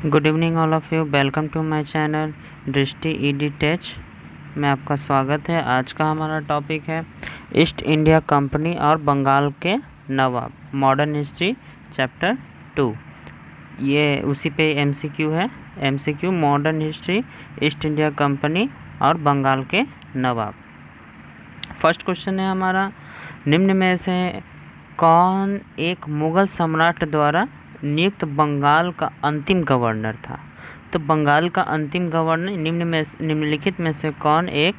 Good evening all of you, welcome to my channel Drishti edtech में आपका स्वागत है। आज का हमारा टॉपिक है ईस्ट इंडिया कंपनी और बंगाल के नवाब, मॉडर्न हिस्ट्री चैप्टर 2। ये उसी पे एमसीक्यू है। MCQ modern history, east India company और बंगाल के नवाब। फर्स्ट क्वेश्चन है हमारा, निम्न में से कौन एक मुग़ल सम्राट द्वारा नियुक्त बंगाल का अंतिम गवर्नर था? तो बंगाल का अंतिम गवर्नर निम्नलिखित में से कौन एक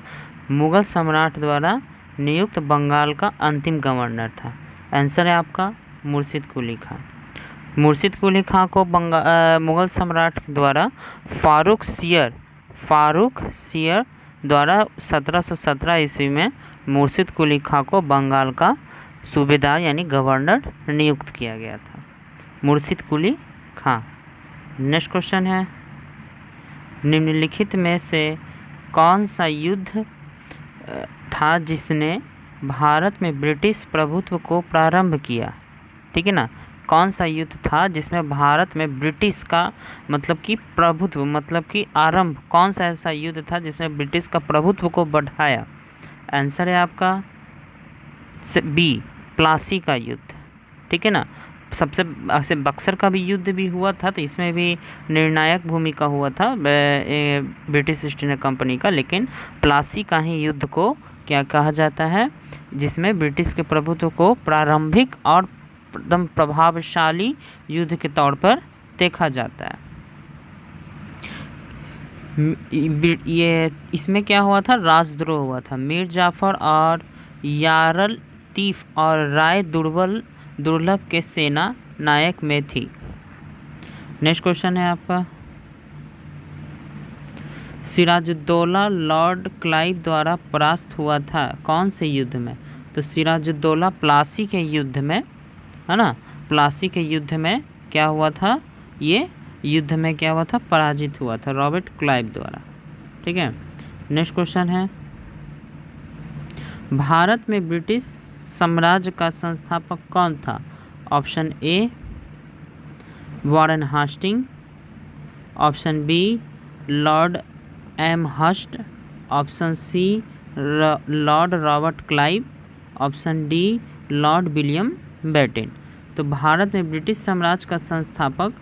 मुग़ल सम्राट द्वारा नियुक्त बंगाल का अंतिम गवर्नर था? आंसर है आपका मुर्शिद कुली खान। मुर्शिद कुली खान को मुग़ल सम्राट द्वारा फारूक सियर द्वारा 1717 ईस्वी में मुर्शिद कुली खान को बंगाल का सूबेदार यानी गवर्नर नियुक्त किया गया था, मुर्शिद कुली खां। नेक्स्ट क्वेश्चन है, निम्नलिखित में से कौन सा युद्ध था जिसने भारत में ब्रिटिश प्रभुत्व को प्रारंभ किया? ठीक है ना, कौन सा युद्ध था जिसमें भारत में ब्रिटिश का मतलब कि प्रभुत्व मतलब कि आरंभ, कौन सा ऐसा युद्ध था जिसमें ब्रिटिश का प्रभुत्व को बढ़ाया? आंसर है आपका बी, प्लासी का युद्ध। ठीक है ना, सबसे बक्सर का भी युद्ध भी हुआ था, तो इसमें भी निर्णायक भूमिका हुआ था ब्रिटिश ईस्ट इंडिया कंपनी का, लेकिन प्लासी का ही युद्ध को क्या कहा जाता है, जिसमें ब्रिटिश के प्रभुत्व को प्रारंभिक और एकदम प्रभावशाली युद्ध के तौर पर देखा जाता है। ये इसमें क्या हुआ था, राजद्रोह हुआ था। मीर जाफर और यार लतीफ़ और राय दुर्लभ के सेना नायक में थी। नेक्स्ट क्वेश्चन है आपका, सिराजुद्दौला लॉर्ड क्लाइव द्वारा परास्त हुआ था कौन से युद्ध में? तो सिराजुद्दौला प्लासी के युद्ध में, है ना, प्लासी के युद्ध में क्या हुआ था, ये युद्ध में क्या हुआ था, पराजित हुआ था रॉबर्ट क्लाइव द्वारा। ठीक है। नेक्स्ट क्वेश्चन है, भारत में ब्रिटिश साम्राज्य का संस्थापक कौन था? Option A Warren Hasting, option B Lord Amherst, option C Lord Robert Clive, option D Lord William Bentinck. तो भारत में ब्रिटिश साम्राज्य का संस्थापक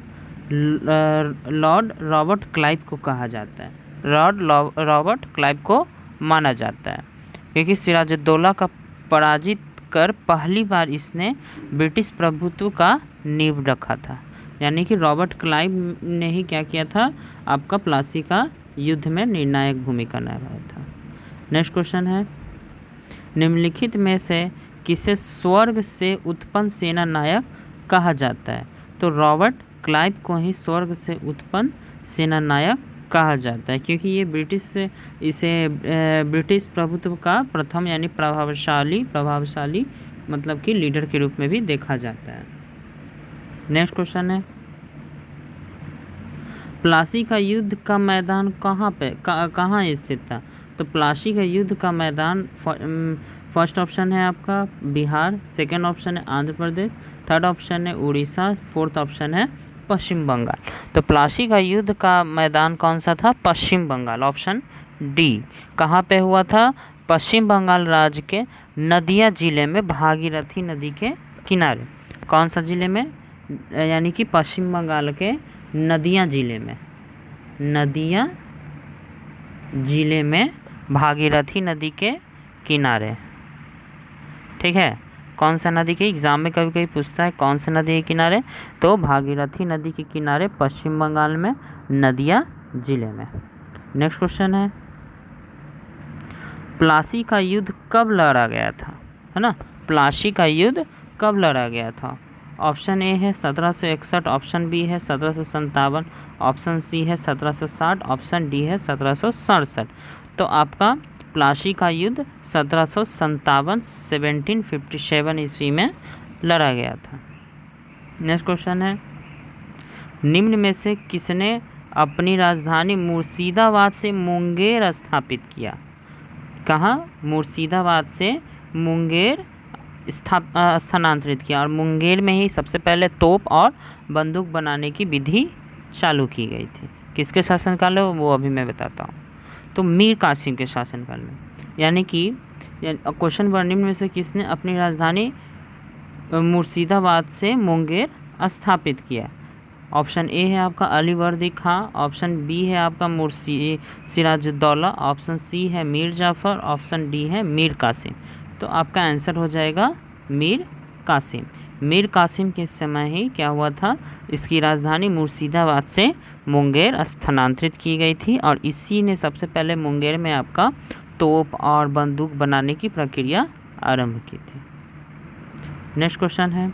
लॉर्ड रॉबर्ट क्लाइव को कहा जाता है, रॉबर्ट क्लाइव को माना जाता है, क्योंकि सिराजुद्दौला का पराजित कर पहली बार इसने ब्रिटिश प्रभुत्व का नींव रखा था। यानी कि रॉबर्ट क्लाइव ने ही क्या किया था, आपका प्लासी का युद्ध में निर्णायक भूमिका निभाया था। नेक्स्ट क्वेश्चन है, निम्नलिखित में से किसे स्वर्ग से उत्पन्न सेना नायक कहा जाता है? तो रॉबर्ट क्लाइव को ही स्वर्ग से उत्पन्न सेना नायक कहा जाता है, क्योंकि ये ब्रिटिश प्रभुत्व का प्रथम यानी प्रभावशाली मतलब कि लीडर के रूप में भी देखा जाता है। नेक्स्ट क्वेश्चन है, प्लासी का युद्ध का मैदान कहाँ स्थित था? तो प्लासी का युद्ध का मैदान फर्स्ट ऑप्शन है आपका बिहार, सेकेंड ऑप्शन है आंध्र प्रदेश, थर्ड ऑप्शन है उड़ीसा, फोर्थ ऑप्शन है पश्चिम बंगाल। तो प्लासी का युद्ध का मैदान कौन सा था? पश्चिम बंगाल, ऑप्शन डी। कहाँ पे हुआ था? पश्चिम बंगाल राज्य के नदिया जिले में, भागीरथी नदी के किनारे। कौन सा जिले में? यानी कि पश्चिम बंगाल के नदिया जिले में भागीरथी नदी के किनारे। ठीक है, कौन सा नदी के, एग्जाम में कभी कभी पूछता है कौन सा नदी के किनारे, तो भागीरथी नदी के किनारे पश्चिम बंगाल में नदिया जिले में। नेक्स्ट क्वेश्चन है, प्लासी का युद्ध कब लड़ा गया था? है ना, प्लासी का युद्ध कब लड़ा गया था? ऑप्शन ए है 1761, ऑप्शन बी है 1757, ऑप्शन सी है 1760, ऑप्शन डी है 1767। तो आपका प्लासी का युद्ध 1757 ईस्वी में लड़ा गया था। नेक्स्ट क्वेश्चन है, निम्न में से किसने अपनी राजधानी मुर्शिदाबाद से मुंगेर स्थापित किया? कहाँ? मुर्शिदाबाद से मुंगेर स्थानांतरित किया, और मुंगेर में ही सबसे पहले तोप और बंदूक बनाने की विधि चालू की गई थी। किसके शासनकाल में, वो अभी मैं बताता हूँ। तो मीर कासिम के शासनकाल में, यानी कि क्वेश्चन निम्न में से किसने अपनी राजधानी मुर्शिदाबाद से मुंगेर स्थापित किया। ऑप्शन ए है आपका अली वर्दी खां, ऑप्शन बी है आपका सिराजुद्दौला, ऑप्शन सी है मीर जाफ़र, ऑप्शन डी है मीर कासिम। तो आपका आंसर हो जाएगा मीर कासिम। मीर कासिम के समय ही क्या हुआ था, इसकी राजधानी मुर्शिदाबाद से मुंगेर स्थानांतरित की गई थी और इसी ने सबसे पहले मुंगेर में आपका तोप और बंदूक बनाने की प्रक्रिया आरंभ की थी। नेक्स्ट क्वेश्चन है,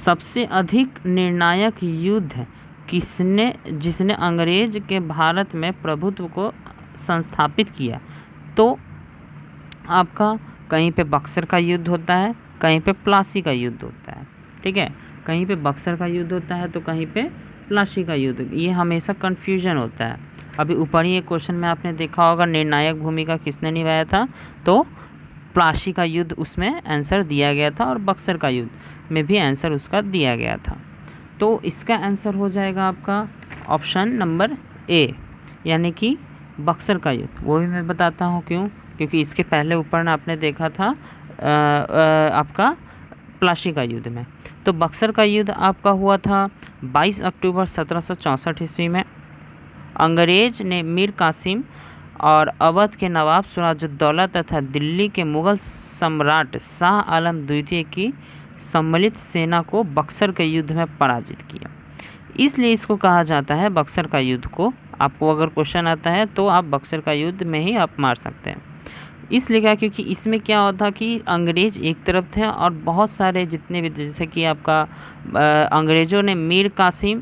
सबसे अधिक निर्णायक युद्ध जिसने अंग्रेज के भारत में प्रभुत्व को संस्थापित किया। तो आपका कहीं पे बक्सर का युद्ध होता है, कहीं पे प्लासी का युद्ध होता है, ठीक है। कहीं पे बक्सर का युद्ध होता है तो कहीं पे प्लासी का युद्ध, ये हमेशा कन्फ्यूजन होता है। अभी ऊपर ही एक क्वेश्चन में आपने देखा होगा निर्णायक भूमिका किसने निभाया था, तो प्लासी का युद्ध उसमें आंसर दिया गया था और बक्सर का युद्ध में भी आंसर उसका दिया गया था। तो इसका आंसर हो जाएगा आपका ऑप्शन नंबर ए, यानी कि बक्सर का युद्ध। वो भी मैं बताता हूँ क्यों, क्योंकि इसके पहले ऊपर ना आपने देखा था आपका प्लासी का युद्ध में। तो बक्सर का युद्ध आपका हुआ था 22 अक्टूबर 1764 ईस्वी में। अंग्रेज ने मीर कासिम और अवध के नवाब सिराजुद्दौला तथा दिल्ली के मुगल सम्राट शाह आलम द्वितीय की सम्मिलित सेना को बक्सर के युद्ध में पराजित किया। इसलिए इसको कहा जाता है बक्सर का युद्ध को। आपको अगर क्वेश्चन आता है तो आप बक्सर का युद्ध में ही आप मार सकते हैं। इसलिए क्या, क्योंकि इसमें क्या होता कि अंग्रेज एक तरफ थे और बहुत सारे जितने भी, जैसे कि आपका अंग्रेज़ों ने मीर कासिम,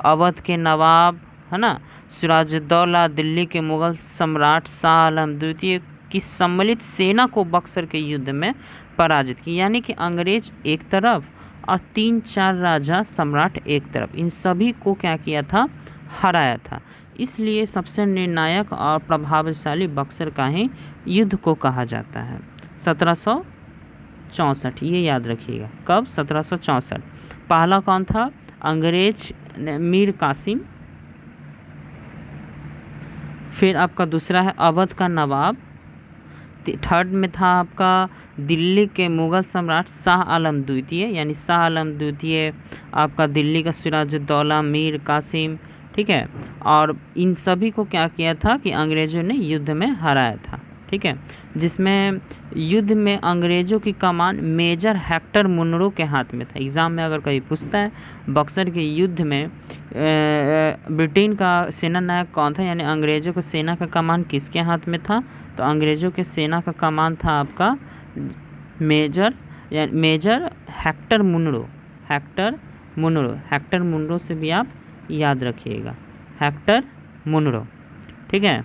अवध के नवाब, है ना, सिराजुद्दौला, दिल्ली के मुगल सम्राट शाह आलम द्वितीय की सम्मिलित सेना को बक्सर के युद्ध में पराजित की। यानी कि अंग्रेज एक तरफ और 3-4 राजा सम्राट एक तरफ, इन सभी को क्या किया था, हराया था। इसलिए सबसे निर्णायक और प्रभावशाली बक्सर का ही युद्ध को कहा जाता है। 1764, ये याद रखिएगा। कब? 1764। पहला कौन था? अंग्रेज मीर कासिम। फिर आपका दूसरा है अवध का नवाब। थर्ड में था आपका दिल्ली के मुगल सम्राट शाह आलम द्वितीय, यानी शाह आलम द्वितीय आपका दिल्ली का सिराजुद्दौला, मीर कासिम, ठीक है। और इन सभी को क्या किया था कि अंग्रेज़ों ने युद्ध में हराया था, ठीक है। जिसमें युद्ध में अंग्रेज़ों की कमान मेजर हेक्टर मुनरो के हाथ में था। एग्ज़ाम में अगर कहीं पूछता है बक्सर के युद्ध में ब्रिटेन का सेना नायक कौन था, यानी अंग्रेज़ों को सेना का कमान किसके हाथ में था, तो अंग्रेज़ों के सेना का कमान था आपका मेजर हेक्टर मुनरो से भी आप याद रखिएगा, हेक्टर मुनरो, ठीक है।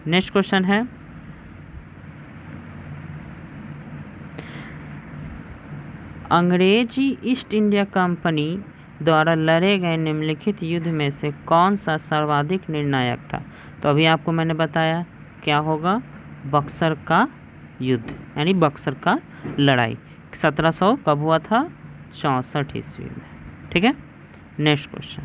नेक्स्ट क्वेश्चन है, अंग्रेजी ईस्ट इंडिया कंपनी द्वारा लड़े गए निम्नलिखित युद्ध में से कौन सा सर्वाधिक निर्णायक था। तो अभी आपको मैंने बताया क्या होगा, बक्सर का युद्ध, यानी बक्सर का लड़ाई 1700 कब हुआ था, 64 ईस्वी में, ठीक है। नेक्स्ट क्वेश्चन,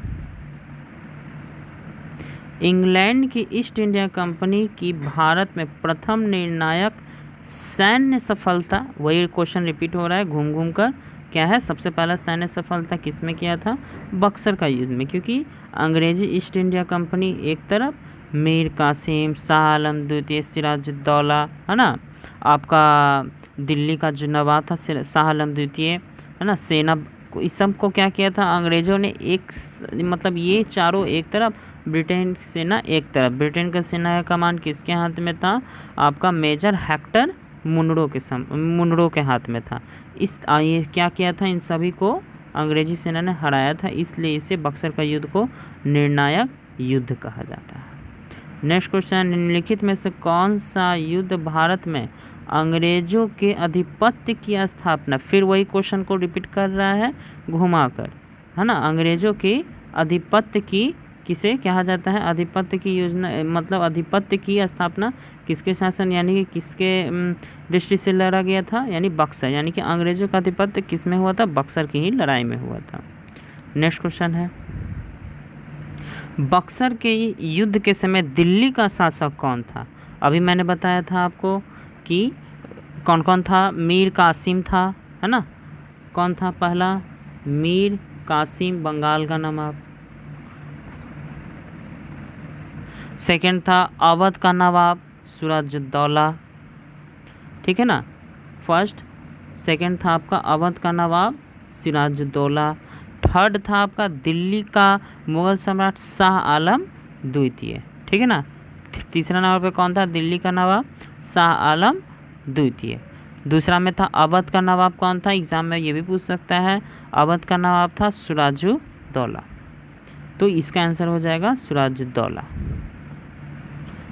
इंग्लैंड की ईस्ट इंडिया कंपनी की भारत में प्रथम निर्णायक सैन्य सफलता, वही क्वेश्चन रिपीट हो रहा है घूम घूम कर, क्या है, सबसे पहला सैन्य सफलता किसमें किया था, बक्सर का युद्ध में। क्योंकि अंग्रेजी ईस्ट इंडिया कंपनी एक तरफ, मीर कासिम, शाह आलम द्वितीय, सिराजुद्दौला, है ना, आपका दिल्ली का जो नवाब था शाह आलम द्वितीय, है ना, सेना को, इस सब को क्या किया था अंग्रेज़ों ने, एक मतलब ये चारों एक तरफ, ब्रिटेन की सेना एक तरफ। ब्रिटेन का सेना का कमान किसके हाथ में था, आपका मेजर हेक्टर मुनरो के हाथ में था। ये क्या किया था, इन सभी को अंग्रेजी सेना ने हराया था, इसलिए इसे बक्सर का युद्ध को निर्णायक युद्ध कहा जाता है। नेक्स्ट क्वेश्चन, निम्नलिखित में से कौन सा युद्ध भारत में अंग्रेजों के आधिपत्य की स्थापना, फिर वही क्वेश्चन को रिपीट कर रहा है घुमाकर, है ना, अंग्रेजों के आधिपत्य की किसे कहा जाता है? आधिपत्य की योजना, मतलब आधिपत्य की स्थापना किसके शासन यानी कि किसके दृष्टि से लड़ा गया था? यानी बक्सर, यानी कि अंग्रेजों का आधिपत्य किस में हुआ था? बक्सर की ही लड़ाई में हुआ था। नेक्स्ट क्वेश्चन है, बक्सर के युद्ध के समय दिल्ली का शासक कौन था? अभी मैंने बताया था आपको कि कौन कौन था। मीर कासिम था, है ना। कौन था पहला? मीर कासिम, बंगाल का नवाब। सेकंड था अवध का नवाब सिराजुद्दौला, ठीक है ना। फर्स्ट सेकंड था आपका अवध का नवाब सिराजुद्दौला। थर्ड था आपका दिल्ली का मुगल सम्राट शाह आलम द्वितीय, ठीक है ना। तीसरा नंबर पे कौन था? दिल्ली का नवाब शाह आलम द्वितीय। दूसरा में था अवध का नवाब, कौन था? एग्जाम में ये भी पूछ सकता है। अवध का नवाब था सिराजुद्दौला, तो इसका आंसर हो जाएगा सिराजुद्दौला।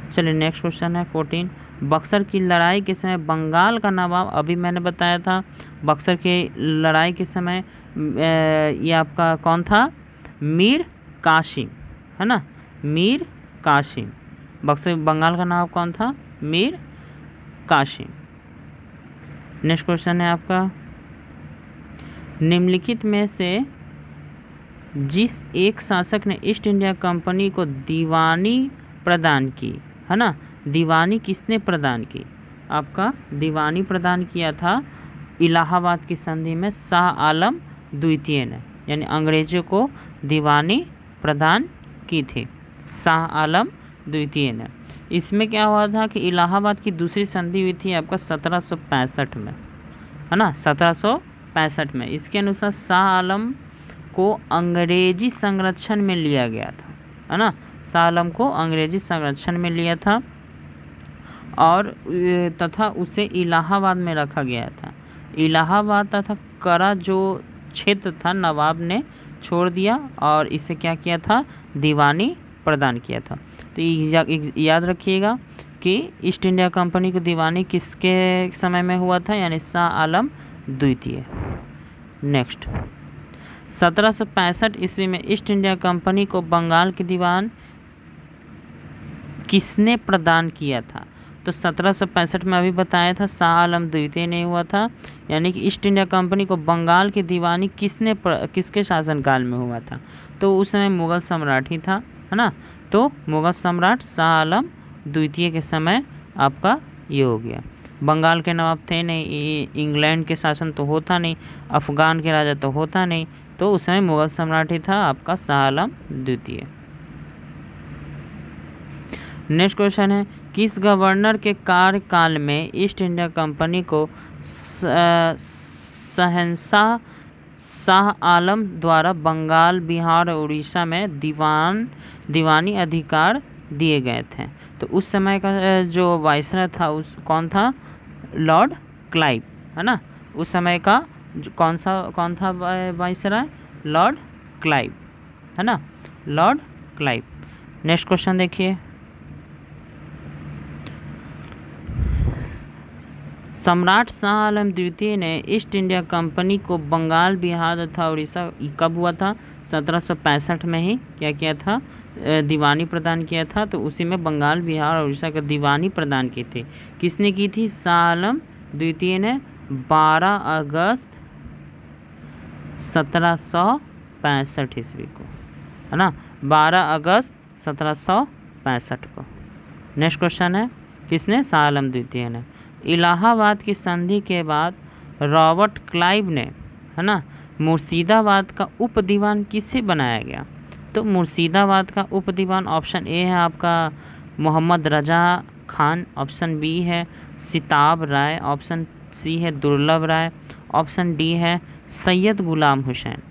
चलिए नेक्स्ट क्वेश्चन है 14, बक्सर की लड़ाई के समय बंगाल का नवाब, अभी मैंने बताया था बक्सर की लड़ाई के समय ये आपका कौन था? मीर कासिम, है ना। मीर कासिम, बक्सर बंगाल का नवाब कौन था? मीर कासिम। नेक्स्ट क्वेश्चन है आपका, निम्नलिखित में से जिस एक शासक ने ईस्ट इंडिया कंपनी को दीवानी प्रदान की, है ना। दीवानी किसने प्रदान की? आपका दीवानी प्रदान किया था इलाहाबाद की संधि में शाह आलम द्वितीय ने, यानी अंग्रेजों को दीवानी प्रदान की थी शाह आलम द्वितीय ने। इसमें क्या हुआ था कि इलाहाबाद की दूसरी संधि हुई थी आपका 1765 में, है ना। 1765 में इसके अनुसार शाह आलम को अंग्रेजी संरक्षण में लिया गया था, है ना। शाह आलम को अंग्रेजी संरक्षण में लिया था और तथा उसे इलाहाबाद में रखा गया था। इलाहाबाद तथा करा जो क्षेत्र था नवाब ने छोड़ दिया और इसे क्या किया था? दीवानी प्रदान किया था। तो याद रखिएगा कि ईस्ट इंडिया कंपनी को दीवानी किसके समय में हुआ था? यानी शाह आलम द्वितीय। नेक्स्ट 1765 ईस्वी में ईस्ट इंडिया कंपनी को बंगाल के दीवान किसने प्रदान किया था? तो 1765 में अभी बताया था शाह आलम द्वितीय ने हुआ था, यानी कि ईस्ट इंडिया कंपनी को बंगाल की दीवानी किसके शासनकाल में हुआ था? तो उस समय मुगल सम्राट ही था, है ना। तो मुगल सम्राट शाह आलम द्वितीय के समय आपका ये हो गया। बंगाल के नवाब थे नहीं, इंग्लैंड के शासन तो होता नहीं, अफगान के राजा तो होता नहीं, तो उस समय मुगल सम्राट ही था आपका शाह आलम द्वितीय। नेक्स्ट क्वेश्चन है, किस गवर्नर के कार्यकाल में ईस्ट इंडिया कंपनी को शहंशाह शाह आलम द्वारा बंगाल, बिहार और उड़ीसा में दीवानी अधिकार दिए गए थे? तो उस समय का जो वायसराय था उस कौन था? लॉर्ड क्लाइव, है ना। उस समय का कौन था वायसराय? लॉर्ड क्लाइव, है ना। Lord Clive. नेक्स्ट क्वेश्चन देखिए, सम्राट शाह आलम द्वितीय ने ईस्ट इंडिया कंपनी को बंगाल, बिहार तथा उड़ीसा कब हुआ था? 1765 में ही क्या किया था? दीवानी प्रदान किया था। तो उसी में बंगाल, बिहार और उड़ीसा का दीवानी प्रदान की थी। किसने की थी? शाह आलम द्वितीय ने 12 अगस्त 1765 ईस्वी को, है ना। 12 अगस्त 1765 को। नेक्स्ट क्वेश्चन है, किसने? शाह आलम द्वितीय ने। इलाहाबाद की संधि के बाद रॉबर्ट क्लाइव ने, है ना, मुर्शिदाबाद का उप दीवान किसे बनाया गया? तो मुर्शिदाबाद का उप दीवान ऑप्शन ए है आपका मोहम्मद रजा खान, ऑप्शन बी है सिताब राय, ऑप्शन सी है दुर्लभ राय, ऑप्शन डी है सैयद गुलाम हुसैन।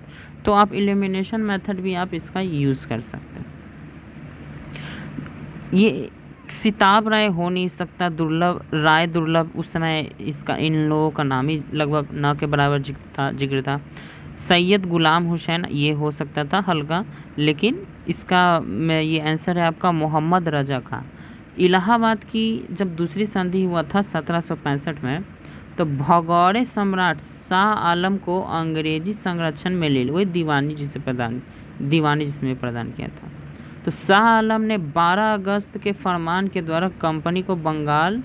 तो आप एलिमिनेशन मेथड भी आप इसका यूज़ कर सकते हैं। ये सिताब राय हो नहीं सकता, दुर्लभ उस समय इसका इन लोगों का नाम ही लगभग न के बराबर जिक्र था। सैयद गुलाम हुसैन ये हो सकता था हल्का, लेकिन इसका ये आंसर है आपका मोहम्मद रजा खान। इलाहाबाद की जब दूसरी संधि हुआ था 1765 में, तो भगौड़े सम्राट शाह आलम को अंग्रेजी संरक्षण में ले वही दीवानी जिसमें प्रदान किया था। तो शाह आलम ने 12 अगस्त के फरमान के द्वारा कंपनी को बंगाल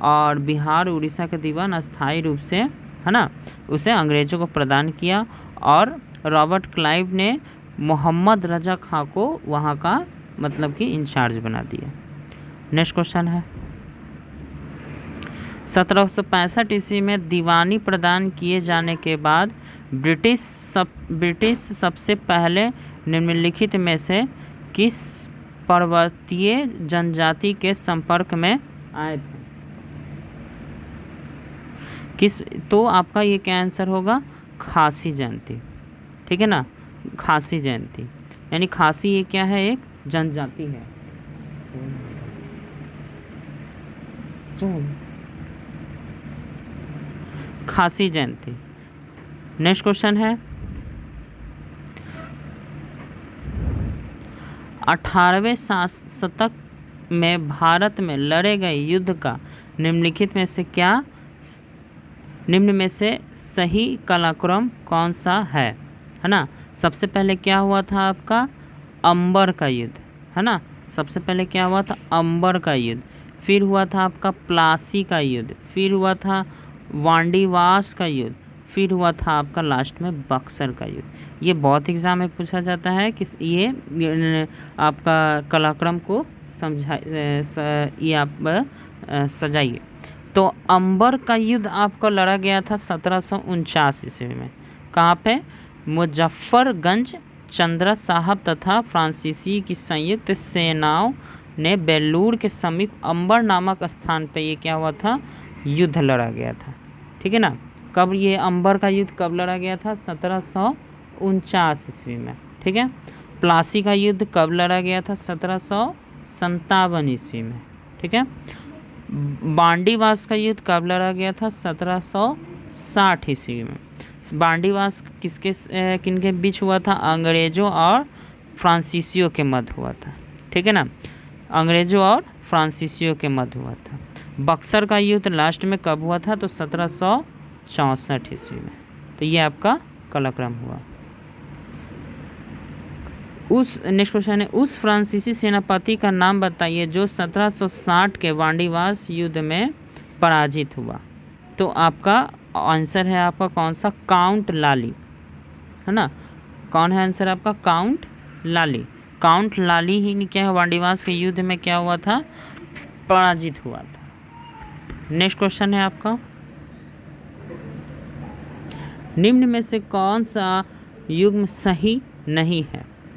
और बिहार उड़ीसा के दीवान अस्थायी रूप से, है ना, उसे अंग्रेज़ों को प्रदान किया और रॉबर्ट क्लाइव ने मोहम्मद रजा खां को वहाँ का मतलब कि इंचार्ज बना दिया। नेक्स्ट क्वेश्चन है 1765 ईस्वी में दीवानी प्रदान किए जाने के बाद ब्रिटिश सबसे पहले निम्नलिखित में से किस पर्वतीय जनजाति के संपर्क में आए थे? तो आपका ये क्या आंसर होगा? खासी जयंती, ठीक है ना, खासी जयंती, यानी खासी ये क्या है? एक जनजाति है। खासी जयंती। नेक्स्ट क्वेश्चन है 18वें शतक में भारत में लड़े गए युद्ध का निम्नलिखित में से निम्न में से सही कालक्रम कौन सा है ना? सबसे पहले क्या हुआ था आपका? अंबर का युद्ध, है ना, सबसे पहले क्या हुआ था? अंबर का युद्ध, फिर हुआ था आपका प्लासी का युद्ध, फिर हुआ था वांडीवास का युद्ध, फिर हुआ था आपका लास्ट में बक्सर का युद्ध। ये बहुत एग्जाम में पूछा जाता है कि ये आपका कालक्रम को ये आप सजाइए। तो अंबर का युद्ध आपका लड़ा गया था 1749 ईस्वी में। कहाँ पे? मुजफ्फरगंज। चंद्रा साहब तथा फ्रांसीसी की संयुक्त सेनाओं ने बेलूर के समीप अंबर नामक स्थान पे ये क्या हुआ था? युद्ध लड़ा गया था, ठीक है ना। कब ये अंबर का युद्ध कब लड़ा गया था? 1749 ईस्वी में, ठीक है। प्लासी का युद्ध कब लड़ा गया था? 1757 ईस्वी में, ठीक है। बांडीवास का युद्ध कब लड़ा गया था? 1760 ईस्वी में। बांडीवास किनके बीच हुआ था? अंग्रेज़ों और फ्रांसीसियों के मध्य हुआ था, ठीक है ना, अंग्रेज़ों और फ्रांसीसियों के मध्य हुआ था। बक्सर का युद्ध लास्ट में कब हुआ था? तो 1764 ईस्वी में। तो ये आपका कालक्रम हुआ। नेक्स्ट क्वेश्चन है उस फ्रांसीसी सेनापति का नाम बताइए जो 1760 के वांडीवास युद्ध में पराजित हुआ। तो आपका आंसर है आपका कौन सा? काउंट लाली, है ना। कौन है आंसर आपका? काउंट लाली। काउंट लाली ही क्या है? वांडीवास के युद्ध में क्या हुआ था? पराजित हुआ था। नेक्स्ट क्वेश्चन है आपका निम्न में से कौन सा युग्म सही नहीं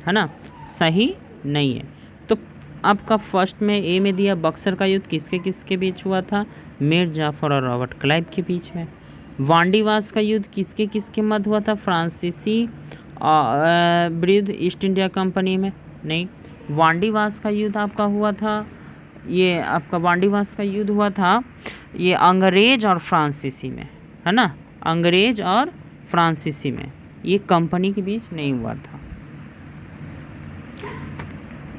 है ना? सही नहीं है। तो आपका फर्स्ट में ए में दिया बक्सर का युद्ध किसके बीच हुआ था? मीर जाफर और रॉबर्ट क्लाइव के बीच में। वांडीवास का युद्ध किसके मध्य हुआ था? फ्रांसीसी विरुद्ध ईस्ट इंडिया कंपनी में। नहीं, वांडीवास का युद्ध आपका हुआ था, ये आपका वांडीवास का युद्ध हुआ था ये अंग्रेज और फ्रांसीसी में, है ना, अंग्रेज और फ्रांसीसी में, ये कंपनी के बीच नहीं हुआ था।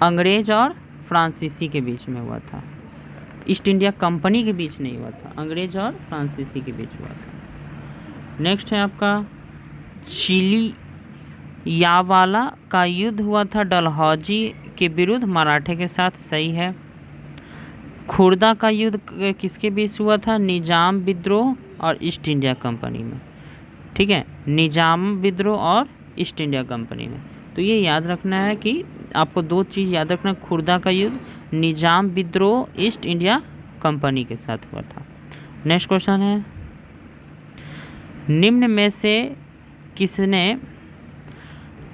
अंग्रेज और फ्रांसीसी के बीच में हुआ था, ईस्ट इंडिया कंपनी के बीच नहीं हुआ था, अंग्रेज और फ्रांसीसी के बीच हुआ था। नेक्स्ट है आपका चिली यावाला का युद्ध हुआ था डलहौजी के विरुद्ध मराठे के साथ। सही है। खुर्दा का युद्ध किसके बीच हुआ था? निजाम विद्रोह और ईस्ट इंडिया कंपनी में, ठीक है, निजाम विद्रोह और ईस्ट इंडिया कंपनी में। तो ये याद रखना है कि आपको दो चीज़ याद रखना, खुर्दा का युद्ध निजाम विद्रोह ईस्ट इंडिया कंपनी के साथ हुआ था। नेक्स्ट क्वेश्चन है निम्न में से किसने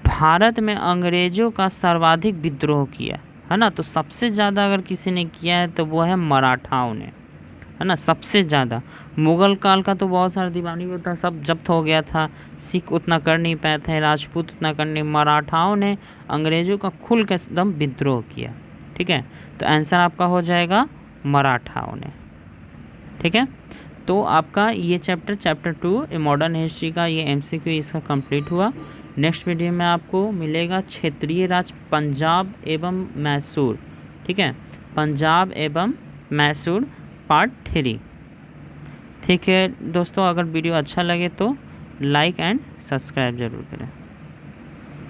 भारत में अंग्रेज़ों का सर्वाधिक विद्रोह किया, है ना? तो सबसे ज़्यादा अगर किसी ने किया है तो वो है मराठाओं ने, है ना, सबसे ज़्यादा। मुग़ल काल का तो बहुत सारा दीवानी होता, सब जब्त हो गया था, सिख उतना कर नहीं पाए थे, राजपूत उतना कर नहीं, मराठाओं ने अंग्रेज़ों का खुल के एकदम विद्रोह किया, ठीक है। तो आंसर आपका हो जाएगा मराठाओं ने, ठीक है। तो आपका ये चैप्टर 2 ए मॉडर्न हिस्ट्री का ये MCQ इसका कंप्लीट हुआ। नेक्स्ट वीडियो में आपको मिलेगा क्षेत्रीय राज्य पंजाब एवं मैसूर, ठीक है, पंजाब एवं मैसूर पार्ट 3। ठीक है दोस्तों, अगर वीडियो अच्छा लगे तो लाइक एंड सब्सक्राइब ज़रूर करें।